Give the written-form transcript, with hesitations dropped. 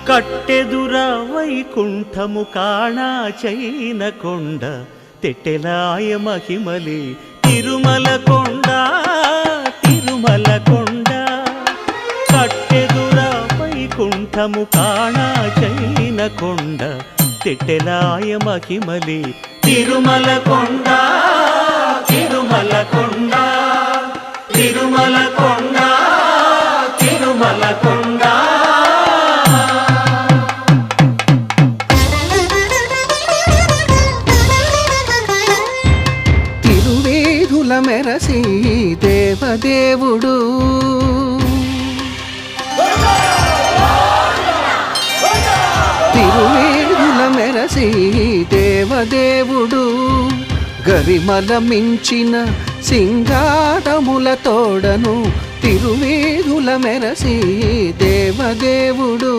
కట్టెదుర వైకుంఠము కాణా చైన కొండ తెట్టెలాయ మహిమలే తిరుమల కొండ తిరుమల కొండ కట్టెదుర వైకుంఠము కాణా చైన కొండ తెట్టెలాయ మహిమలే తిరుమల కొండ తిరుమల కొండ తిరుమల కొండ తిరుమల కొండ తిరువేధుల మెరసి దేవదేవుడు తిరువేధుల మెరసి దేవదేవుడు గరిమల మించిన సింగారముల తోడను తిరువేధుల మెరసి దేవదేవుడు